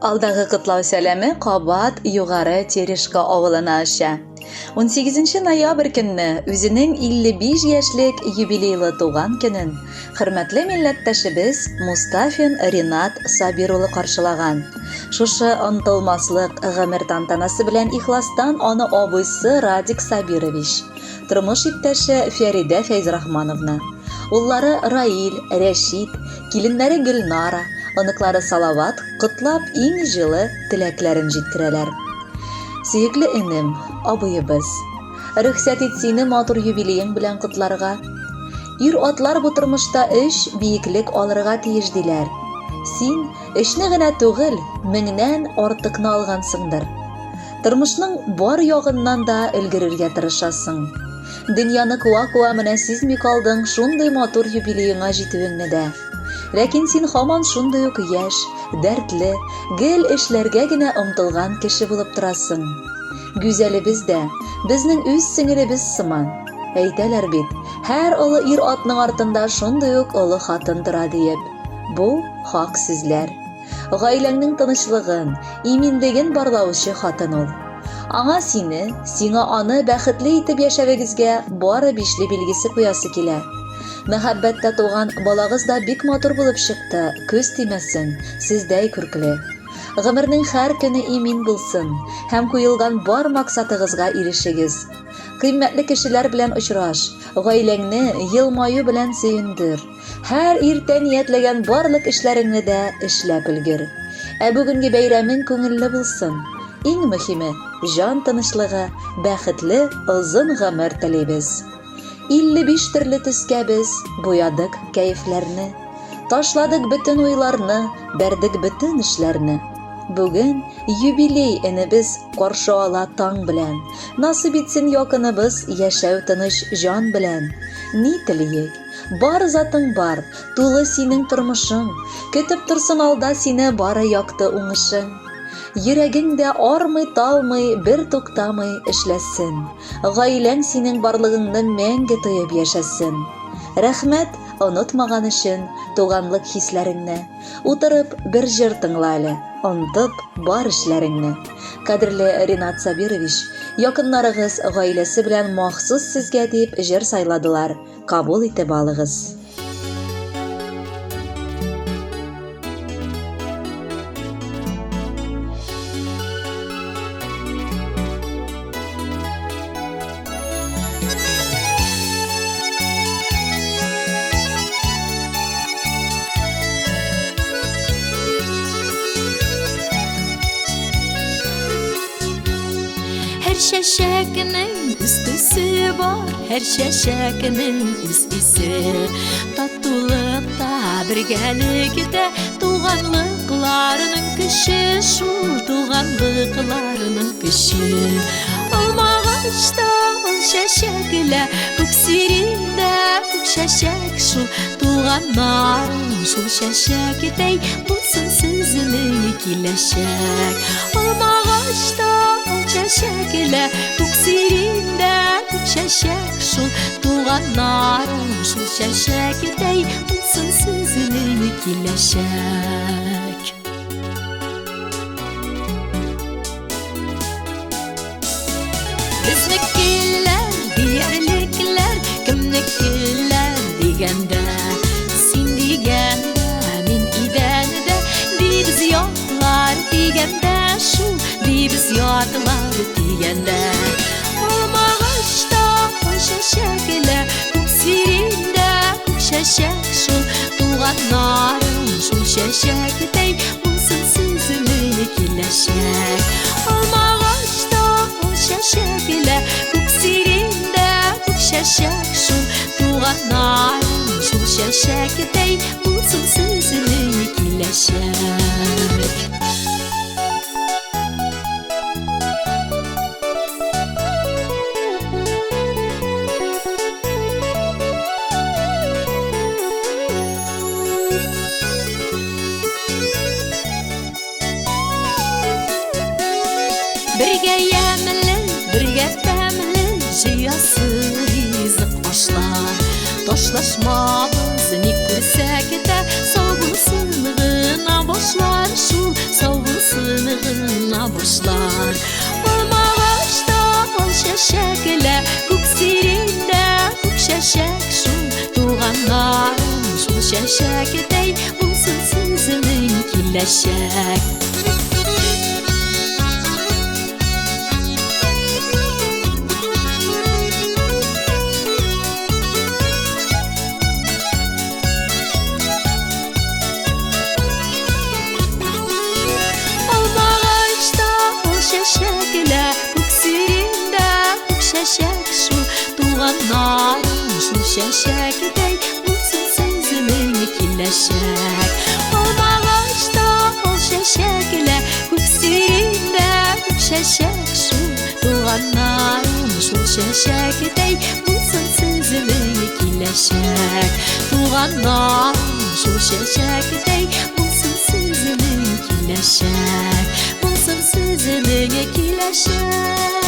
Алдагы кытлау сәләме кабат югары Терешка авылына аша. 18 ноябрь көнне үзенең 55 яшьлек юбилейлы туган көнен хөрмәтле милләттәшебез Мустафин Ринат Сабир улы каршылаган. Шушы онытылмаслык гомер тантанасы белән ихластан аны абыйсы Радик Сабирович, тормыш иптәше Фәридә Фәйзрахмановна, уллары Раил, Рәшид, киленнәре Гөлнара, оныклары Салават кытлап иң җылы теләкләрен җиткерәләр. Сөекле энем, абыебыз, рөхсәт ит сине матур юбилеең белән кытларга. Ир атлар бу тормышта биеклек алырга тиеш диләр. Син эшне генә түгел, меңнән артыкны алгансыңдыр. Тормышның бар ягыннан да өлгерергә тырышасың. Дөньяны куа-куа менә сизми калдың шундый матур юбилееңа җитүеңне дә. Ләкин син һаман шундый ук яшь, дәртле, гел эшләргә генә омтылган кеше булып торасың. Гүзәлебез дә безнең үз сеңелебез сыман. Әйтәләр бит, һәр олы ир атның артында шундый ук олы хатын тора диеп. Бу хак сүзләр. Гаиләңнең тынычлыгын, иминлеген барлаучы хатын ул. Аңа сиңа аны бәхетле итеп яшәвегезгә бары бишле билгесе куясы килә. Мәхәббәттә туган балагыз да бик матур булып чыкты, күз тимәсен, сездәй күркле. Гомернең һәр көне имин булсын, һәм куелган бар максатыгызга ирешегез. Кыйммәтле кешеләр белән очраш, гаиләңне елмаю белән сөендер. Һәр иртә ниятләгән барлык эшләреңне дә эшләп өлгер. Ә бүгенге бәйрәмең күңелле булсын. Иң мөһиме, җан тынычлыгы, бәхетле озын гомер телибез. 55 төрле төскә без буядык кәефләрне, ташладык бөтен уйларны, бәрдек бөтен эшләрне. Бүген юбилей энебез каршы ала таң белән, насыйп итсен якыныбыз яшәү тыныч җан белән. Ни телиек? Бар затың бар, тулы синең тормышың, көтеп торсын алда сине бары якты уңышың. Йөрәгең дә армый-талмый, бер туктамый эшләсен. Гаиләң синең барлыгыңны мәңге тоеп яшәсен. Рәхмәт онытмаган өчен туганлык хисләреңне. Утырып бер җыр тыңла әле, онытып бар эшләреңне. Кадерле Ринат Сабирович, якыннарыгыз гаиләсе белән махсус сезгә дип җыр сайладылар. Кабул итеп алыгыз. Her şəşəkinin üstüsü var, her şəşəkinin üstüsü. Tatlılıqda, birgəlikdə, tuğanlıqlarının kişi, şu tuğanlıqlarının kişi. Olmağaçda ol şəşəklə, köksirində kök şəşək, şu tuğanların şu şəşəkdəy, bulsun sözünü kiləşək. Olmağaçda şəşəklə, köksirində kök şəşək, şul tuğanların şul şəşəkdəy, bulsun sözünü kiləşək. Biznikilər, diyərliklər, kimnikilər digəndə, sin digəndə, min idəndə, biz yoxlar digəndə, şul biz yadlar digəndə. Olmağaçda ol şəşəklə, köksirində kök şəşək, şul tuğanların şul şəşəkdəy, bulsun sözünü kiləşək. Olmağaçda ol şəşəklə, köksirində kök şəşək, şul tuğanların şul şəşəkdəy, bulsun sözünü kiləşək. Birgə yəmli, birgə təmli, jiyası rizq aşlar. Taşlaşmamız ni kürsək də, savulsun gına boşlar, şul savulsun кошлар. Алмагачта ал чәчәкләр, күк сирендә күк чәчәк шул. Туганнарым шул чәчәктәй, булсын сезнең киләчәк. Чәчәкләр, күк сирендә күк чәчәк шул. Туганнарым шул чәчәктәй, булсын сезнең киләчәк. Алмагачта ал чәчәкләр, күк сирендә күк чәчәк шул. Туганнарым шул чәчәктәй, булсын сезнең киләчәк. Туганнарым шул чәчәктәй, булсын сезнең киләчәк. Булсын сезнең киләчәк.